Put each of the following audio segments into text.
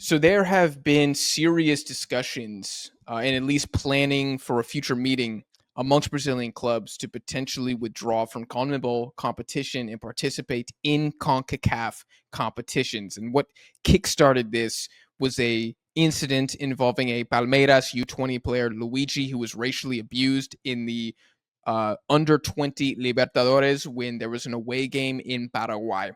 So there have been serious discussions and at least planning for a future meeting amongst Brazilian clubs to potentially withdraw from CONMEBOL competition and participate in CONCACAF competitions. And what kickstarted this was a incident involving a Palmeiras U20 player, Luigi, who was racially abused in the under 20 Libertadores when there was an away game in Paraguay.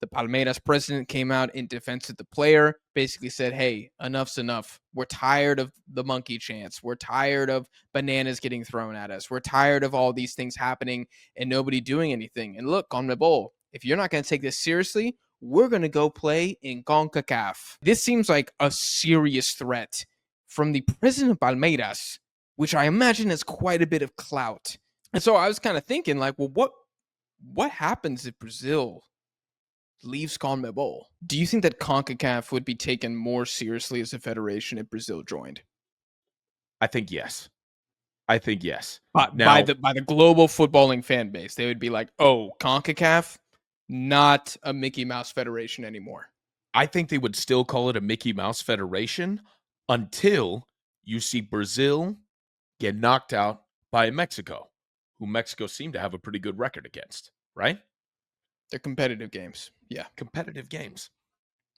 The Palmeiras president came out in defense of the player, basically said, hey, enough's enough. We're tired of the monkey chants. We're tired of bananas getting thrown at us. We're tired of all these things happening and nobody doing anything. And look, CONMEBOL, if you're not going to take this seriously, we're going to go play in CONCACAF. This seems like a serious threat from the president of Palmeiras, which I imagine has quite a bit of clout. And so I was kind of thinking, like, well, what happens if Brazil leaves CONMEBOL? Do you think that CONCACAF would be taken more seriously as a federation if Brazil joined? I think yes. I think yes. By the global footballing fan base, they would be like, "Oh, CONCACAF, not a Mickey Mouse federation anymore." I think they would still call it a Mickey Mouse federation until you see Brazil get knocked out by Mexico, who Mexico seemed to have a pretty good record against, right? They're competitive games. Yeah. Competitive games.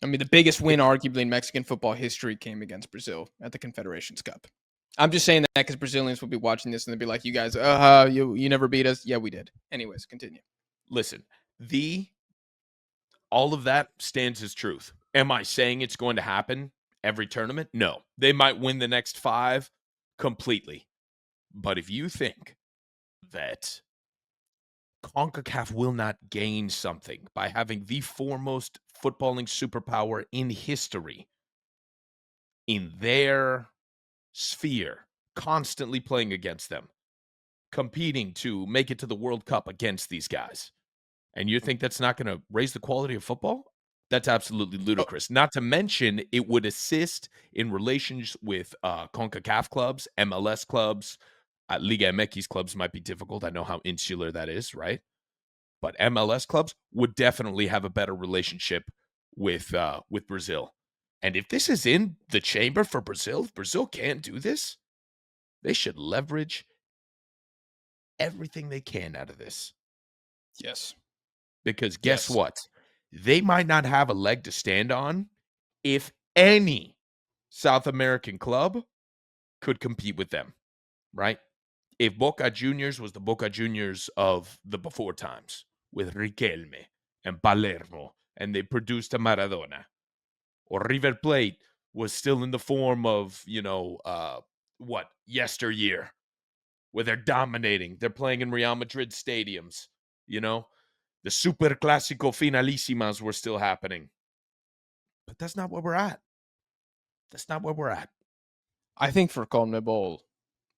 I mean, the biggest win, arguably, in Mexican football history came against Brazil at the Confederations Cup. I'm just saying that because Brazilians will be watching this and they'll be like, you guys, you never beat us. Yeah, we did. Anyways, continue. Listen, all of that stands as truth. Am I saying it's going to happen every tournament? No. They might win the next 5 completely. But if you think that CONCACAF will not gain something by having the foremost footballing superpower in history in their sphere, constantly playing against them, competing to make it to the World Cup against these guys, and you think that's not going to raise the quality of football? That's absolutely ludicrous. Not to mention, it would assist in relations with CONCACAF clubs, MLS clubs, Liga MX clubs might be difficult. I know how insular that is, right? But MLS clubs would definitely have a better relationship with Brazil. And if this is in the chamber for Brazil, if Brazil can't do this, they should leverage everything they can out of this. Yes. Because guess what? They might not have a leg to stand on if any South American club could compete with them, right? If Boca Juniors was the Boca Juniors of the before times with Riquelme and Palermo, and they produced a Maradona, or River Plate was still in the form of, yesteryear, where they're dominating. They're playing in Real Madrid stadiums, The Super Clásico Finalísimas were still happening. But that's not where we're at. That's not where we're at. I think for CONMEBOL,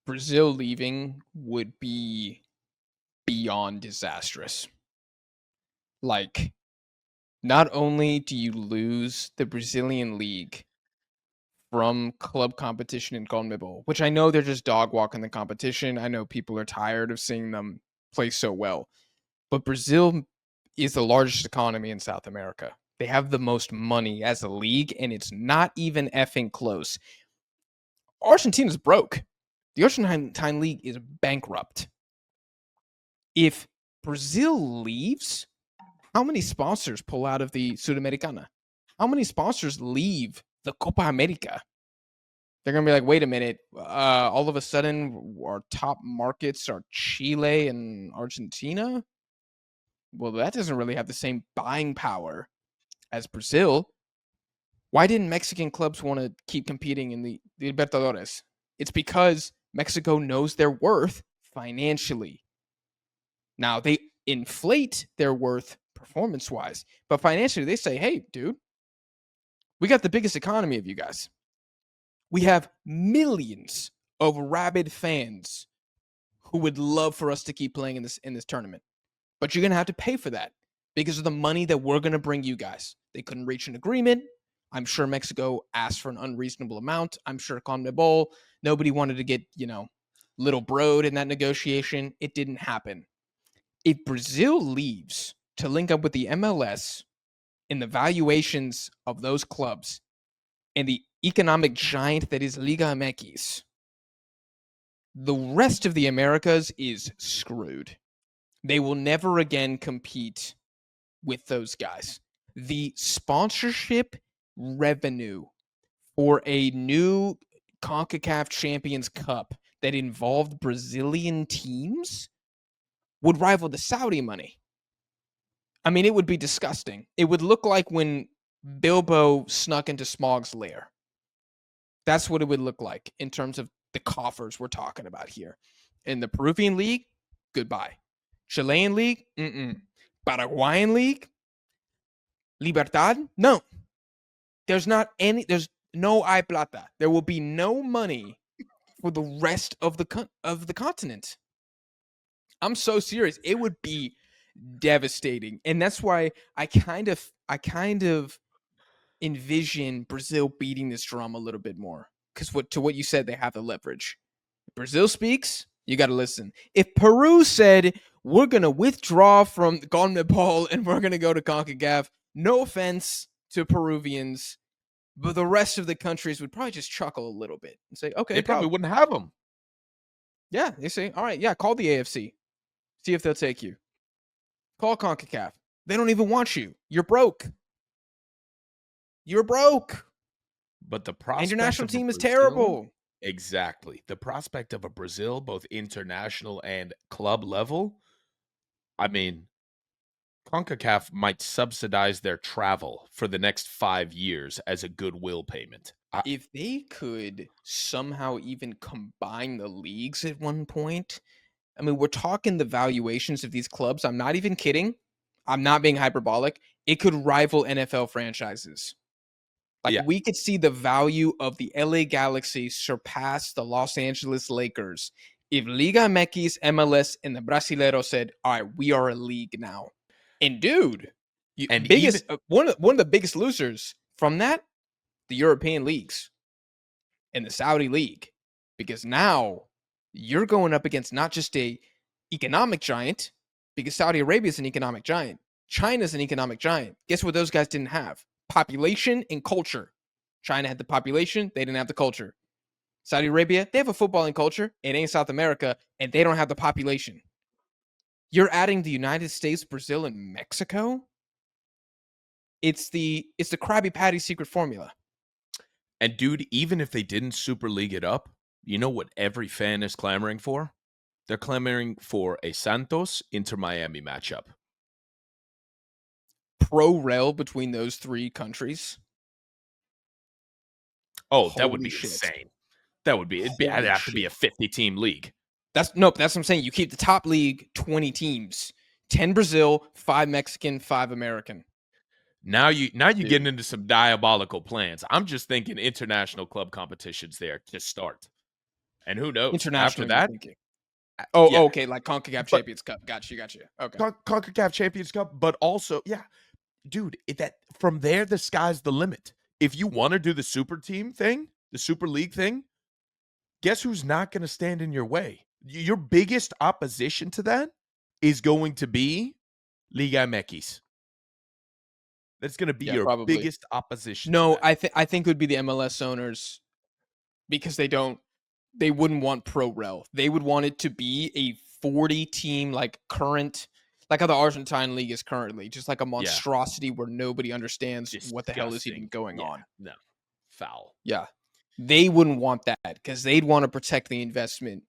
Brazil leaving would be beyond disastrous. Like, not only do you lose the Brazilian league from club competition in CONMEBOL, which I know they're just dog walking the competition. I know people are tired of seeing them play so well. But Brazil is the largest economy in South America. They have the most money as a league, and it's not even effing close. Argentina's broke. The Argentine league is bankrupt. If Brazil leaves, how many sponsors pull out of the Sudamericana? How many sponsors leave the Copa America? They're going to be like, wait a minute. All of a sudden, our top markets are Chile and Argentina? Well, that doesn't really have the same buying power as Brazil. Why didn't Mexican clubs want to keep competing in the Libertadores? It's because Mexico knows their worth financially. Now, they inflate their worth performance-wise, but financially, they say, hey, dude, we got the biggest economy of you guys. We have millions of rabid fans who would love for us to keep playing in this tournament. But you're going to have to pay for that because of the money that we're going to bring you guys. They couldn't reach an agreement. I'm sure Mexico asked for an unreasonable amount. I'm sure CONMEBOL, nobody wanted to get, little broed in that negotiation. It didn't happen. If Brazil leaves to link up with the MLS in the valuations of those clubs, and the economic giant that is Liga MX, the rest of the Americas is screwed. They will never again compete with those guys. The sponsorship revenue for a new CONCACAF Champions Cup that involved Brazilian teams would rival the Saudi money. I mean, it would be disgusting. It would look like when Bilbo snuck into Smaug's lair. That's what it would look like in terms of the coffers we're talking about here. In the Peruvian League, goodbye. Chilean League, Paraguayan League, Libertad, no. There's no hay plata. There will be no money for the rest of the continent. I'm so serious. It would be devastating. And that's why I kind of envision Brazil beating this drum a little bit more. Because what you said, they have the leverage. If Brazil speaks, you got to listen. If Peru said, we're going to withdraw from CONMEBOL and we're going to go to CONCACAF, no offense to Peruvians, but the rest of the countries would probably just chuckle a little bit and say, okay, They probably wouldn't have them. Yeah, they say, all right, yeah, call the AFC. See if they'll take you. Call CONCACAF. They don't even want you. You're broke. You're broke. But the prospect and your national of team is Brazil, terrible. Exactly. The prospect of a Brazil, both international and club level, I mean, CONCACAF might subsidize their travel for the next 5 years as a goodwill payment. If they could somehow even combine the leagues at one point, I mean, we're talking the valuations of these clubs. I'm not even kidding. I'm not being hyperbolic. It could rival NFL franchises. Like, we could see the value of the LA Galaxy surpass the Los Angeles Lakers if Liga MX, MLS, and the Brasileiro said, all right, we are a league now. And dude, one of the biggest losers from that, the European leagues and the Saudi League. Because now you're going up against not just a economic giant, because Saudi Arabia is an economic giant. China's an economic giant. Guess what those guys didn't have? Population and culture. China had the population, they didn't have the culture. Saudi Arabia, they have a footballing culture. It ain't South America, and they don't have the population. You're adding the United States, Brazil, and Mexico? It's the Krabby Patty secret formula. And dude, even if they didn't Super League it up, you know what every fan is clamoring for? They're clamoring for a Santos Inter Miami matchup. Pro rel between those three countries. Oh, that would be insane. That would be it'd have to be a 50-team league. That's what I'm saying. You keep the top league 20 teams. 10 Brazil, 5 Mexican, 5 American. Now you're getting into some diabolical plans. I'm just thinking international club competitions there to start. And who knows? After that? Okay, like CONCACAF Champions Cup. Got you. Okay. CONCACAF Champions Cup, but also, dude, that from there the sky's the limit. If you want to do the super team thing, the Super League thing, guess who's not going to stand in your way? Your biggest opposition to that is going to be Liga MX. That's going to be your biggest opposition. No, I think it would be the MLS owners, because they wouldn't want pro rel. They would want it to be a 40-team, like current, like how the Argentine league is currently, just like a monstrosity where nobody understands disgusting. What the hell is even going on. No, foul. Yeah, they wouldn't want that because they'd want to protect the investment.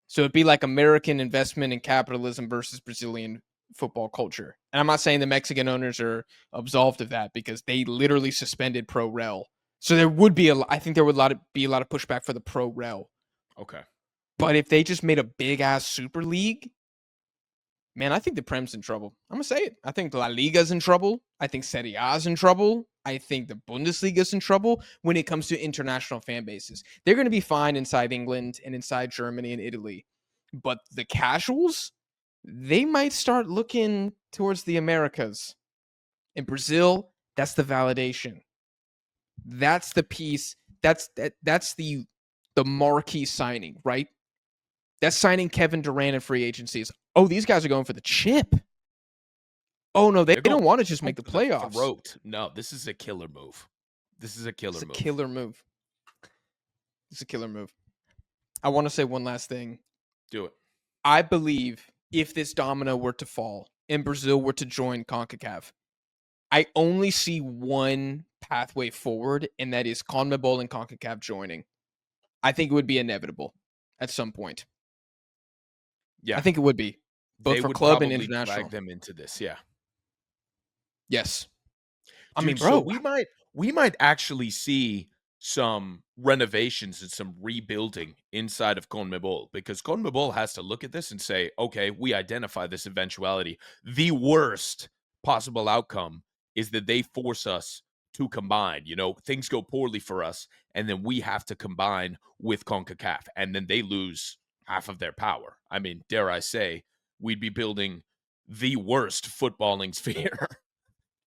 So it'd be like American investment in capitalism versus Brazilian football culture. And I'm not saying the Mexican owners are absolved of that, because they literally suspended pro rel. So there would be I think there would be a lot of pushback for the pro rel. Okay. But if they just made a big ass Super League, man, I think the Prem's in trouble. I'm going to say it. I think La Liga's in trouble. I think Serie A's in trouble. I think the Bundesliga's in trouble when it comes to international fan bases. They're going to be fine inside England and inside Germany and Italy. But the casuals, they might start looking towards the Americas. In Brazil, that's the validation. That's the piece. That's the marquee signing, right? That's signing Kevin Durant in free agencies. Oh, these guys are going for the chip. Oh, no, they don't want to just make the playoffs. No, this is a killer move. This is a killer It's a move. killer move. It's a killer move. I want to say one last thing. Do it. I believe if this domino were to fall and Brazil were to join CONCACAF, I only see one pathway forward, and that is CONMEBOL and CONCACAF joining. I think it would be inevitable at some point. Yeah. I think it would be, both They for would club and probably international. drag them into this. Yeah. Yes. I mean, Dude, so bro, we might actually see some renovations and some rebuilding inside of CONMEBOL, because CONMEBOL has to look at this and say, okay, we identify this eventuality. The worst possible outcome is that they force us to combine. You know, things go poorly for us, and then we have to combine with CONCACAF, and then they lose half of their power. I mean, dare I say, we'd be building the worst footballing sphere,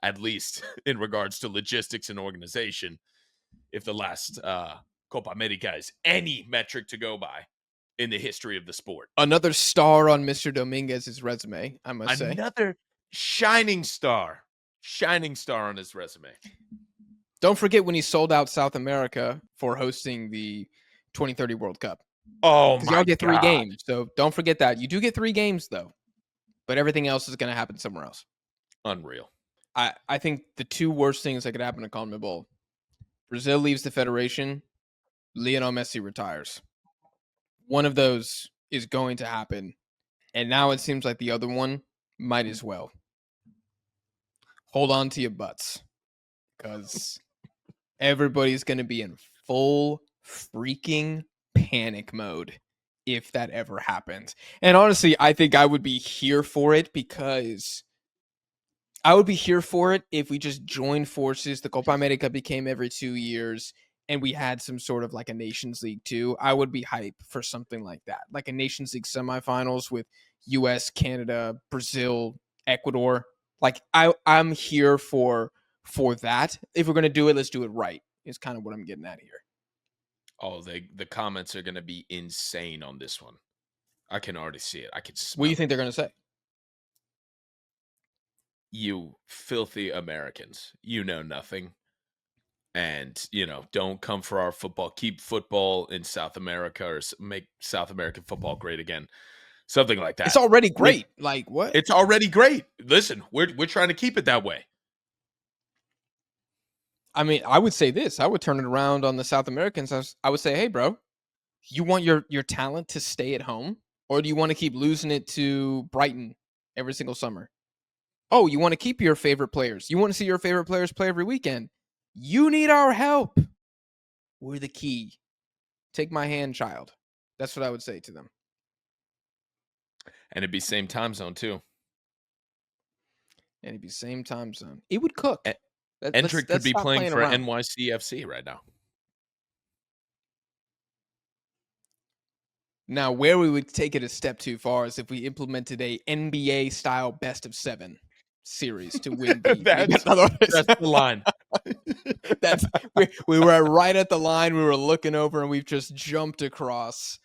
at least in regards to logistics and organization, if the last Copa America is any metric to go by in the history of the sport. another star on Mr. Dominguez's resume, I must say. Another shining star on his resume. Don't forget when he sold out South America for hosting the 2030 World Cup. Oh Because y'all my get 3 God. games. So don't forget that. You do get 3 games, though. But everything else is going to happen somewhere else. Unreal. I think the 2 worst things that could happen to CONMEBOL: Brazil leaves the federation, Lionel Messi retires. One of those is going to happen. And now it seems like the other one might as well. Hold on to your butts. Because everybody's going to be in full freaking panic mode if that ever happens. And honestly, I think I would be here for it, because I would be here for it if we just joined forces. The Copa America became every 2 years, and we had some sort of like a Nations League too. I would be hype for something like that, like a Nations League semifinals with US, Canada, Brazil, Ecuador. Like I'm here for that. If we're gonna do it, let's do it right. Is kind of what I'm getting at here. Oh, the comments are going to be insane on this one. I can already see it. I can What do smell you it. think they're gonna say? You filthy Americans. You know nothing. And, you know, don't come for our football. Keep football in South America, or make South American football great again. Something like It's that. already great. Like what? It's already great. Listen, we're trying to keep it that way. I mean, I would say this. I would turn it around on the South Americans. I would say, hey, bro, you want your talent to stay at home, or do you want to keep losing it to Brighton every single summer? Oh, you want to keep your favorite players. You want to see your favorite players play every weekend. You need our help. We're the key. Take my hand, child. That's what I would say to them. And it'd be same time zone too. And it'd be same time zone. It would cook. Endrick could Let's be stop playing playing for around. NYCFC right now. Now, where we would take it a step too far is if we implemented a NBA style best of 7 series to win the That's the line. We were right at the line. We were looking over, and we've just jumped across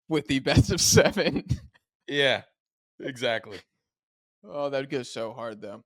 with the best of 7. Yeah, exactly. Oh, that'd go so hard though.